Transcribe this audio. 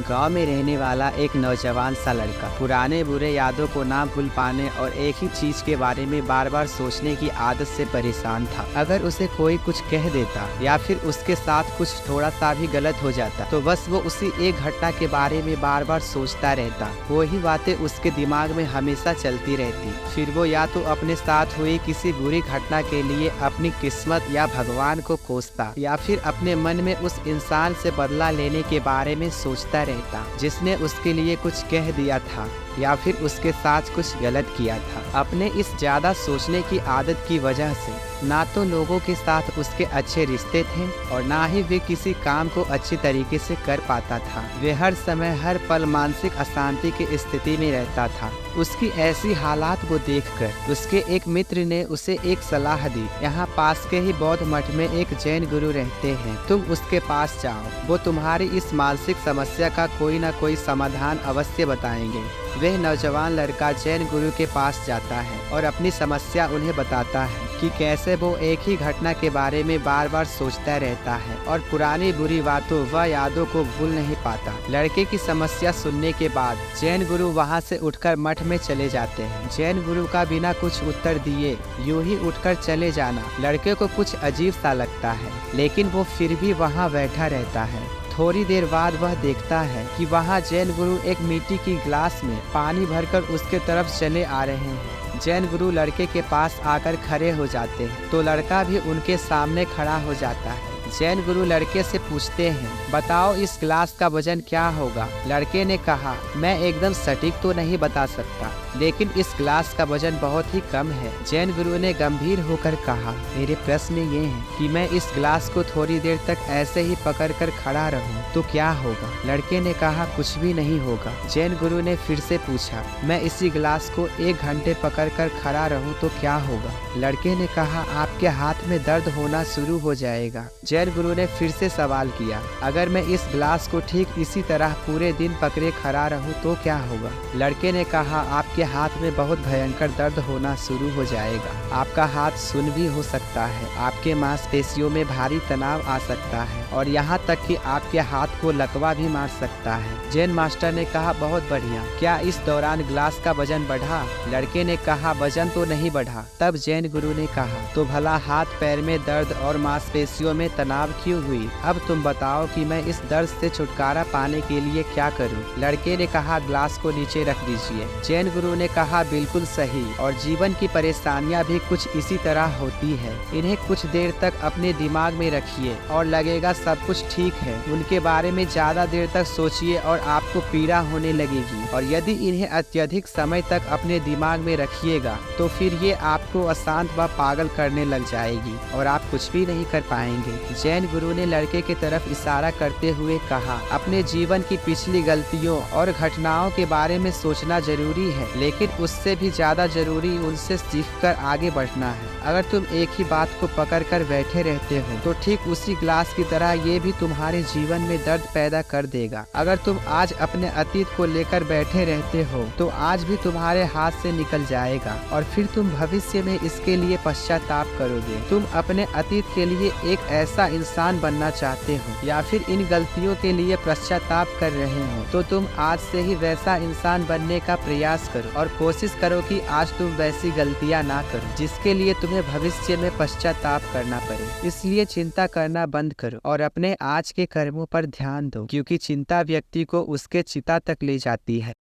गांव में रहने वाला एक नौजवान सा लड़का पुराने बुरे यादों को ना भूल पाने और एक ही चीज के बारे में बार बार सोचने की आदत से परेशान था। अगर उसे कोई कुछ कह देता या फिर उसके साथ कुछ थोड़ा सा भी गलत हो जाता तो बस वो उसी एक घटना के बारे में बार बार सोचता रहता। वही बातें उसके दिमाग में हमेशा चलती रहती। फिर वो या तो अपने साथ हुई किसी बुरी घटना के लिए अपनी किस्मत या भगवान को कोसता या फिर अपने मन में उस इंसान से बदला लेने के बारे में सोचता रहता जिसने उसके लिए कुछ कह दिया था या फिर उसके साथ कुछ गलत किया था। अपने इस ज्यादा सोचने की आदत की वजह से ना तो लोगों के साथ उसके अच्छे रिश्ते थे और ना ही वे किसी काम को अच्छी तरीके से कर पाता था। वे हर समय हर पल मानसिक अशांति की स्थिति में रहता था। उसकी ऐसी हालात को देखकर उसके एक मित्र ने उसे एक सलाह दी। यहाँ पास के ही बौद्ध मठ में एक जैन गुरु रहते हैं, तुम उसके पास जाओ, वो तुम्हारी इस मानसिक समस्या का कोई ना कोई समाधान अवश्य बताएंगे। वह नौजवान लड़का जैन गुरु के पास जाता है और अपनी समस्या उन्हें बताता है कि कैसे वो एक ही घटना के बारे में बार बार सोचता रहता है और पुरानी बुरी बातों व यादों को भूल नहीं पाता। लड़के की समस्या सुनने के बाद जैन गुरु वहां से उठकर मठ में चले जाते हैं। जैन गुरु का बिना कुछ उत्तर दिए यूं ही उठकर चले जाना लड़के को कुछ अजीब सा लगता है, लेकिन वो फिर भी वहां बैठा रहता है। थोड़ी देर बाद वह देखता है कि वहां जैन गुरु एक मिट्टी की गिलास में पानी भरकर उसके तरफ चले आ रहे हैं। जैन गुरु लड़के के पास आकर खड़े हो जाते हैं तो लड़का भी उनके सामने खड़ा हो जाता है। जैन गुरु लड़के से पूछते हैं, बताओ इस गिलास का वजन क्या होगा। लड़के ने कहा, मैं एकदम सटीक तो नहीं बता सकता, लेकिन इस गिलास का वजन बहुत ही कम है। जैन गुरु ने गंभीर होकर कहा, मेरे प्रश्न ये है कि मैं इस गिलास को थोड़ी देर तक ऐसे ही पकड़कर खड़ा रहूं तो क्या होगा। लड़के ने कहा, कुछ भी नहीं होगा। जैन गुरु ने फिर से पूछा, मैं इसी गिलास को 1 घंटे पकड़कर खड़ा रहूं तो क्या होगा। लड़के ने कहा, आपके हाथ में दर्द होना शुरू हो जाएगा। जैन गुरु ने फिर से सवाल किया, अगर मैं इस गिलास को ठीक इसी तरह पूरे दिन पकड़े खड़ा रहूं तो क्या होगा। लड़के ने कहा, आपके हाथ में बहुत भयंकर दर्द होना शुरू हो जाएगा। आपका हाथ सुन्न भी हो सकता है, आपके मांसपेशियों में भारी तनाव आ सकता है और यहाँ तक कि आपके हाथ को लकवा भी मार सकता है। जैन मास्टर ने कहा, बहुत बढ़िया, क्या इस दौरान गिलास का वजन बढ़ा। लड़के ने कहा, वजन तो नहीं बढ़ा। तब जैन गुरु ने कहा, तो भला हाथ पैर में दर्द और मांसपेशियों में तनाव क्यों हुई। अब तुम बताओ कि मैं इस दर्द से छुटकारा पाने के लिए क्या करूं। लड़के ने कहा, ग्लास को नीचे रख दीजिए। जैन गुरु ने कहा, बिल्कुल सही, और जीवन की परेशानियां भी कुछ इसी तरह होती है। इन्हें कुछ देर तक अपने दिमाग में रखिए और लगेगा सब कुछ ठीक है। उनके बारे में ज्यादा देर तक सोचिए और आपको पीड़ा होने लगेगी, और यदि इन्हें अत्यधिक समय तक अपने दिमाग में रखिएगा तो फिर ये आपको अशांत व पागल करने लग जाएगी और आप कुछ भी नहीं कर पाएंगे। जैन गुरु ने लड़के की तरफ इशारा करते हुए कहा, अपने जीवन की पिछली गलतियों और घटनाओं के बारे में सोचना जरूरी है, लेकिन उससे भी ज्यादा जरूरी उनसे सीखकर आगे बढ़ना है। अगर तुम एक ही बात को पकड़कर बैठे रहते हो तो ठीक उसी ग्लास की तरह ये भी तुम्हारे जीवन में दर्द पैदा कर देगा। अगर तुम आज अपने अतीत को लेकर बैठे रहते हो तो आज भी तुम्हारे हाथ से निकल जाएगा और फिर तुम भविष्य में इसके लिए पश्चाताप करोगे। तुम अपने अतीत के लिए एक ऐसा इंसान बनना चाहते हो या फिर इन गलतियों के लिए पश्चाताप कर रहे हो तो तुम आज से ही वैसा इंसान बनने का प्रयास करो और कोशिश करो कि आज तुम वैसी गलतियां ना करो जिसके लिए तुम्हें भविष्य में पश्चाताप करना पड़े। इसलिए चिंता करना बंद करो और अपने आज के कर्मों पर ध्यान दो, क्योंकि चिंता व्यक्ति को उसके चिता तक ले जाती है।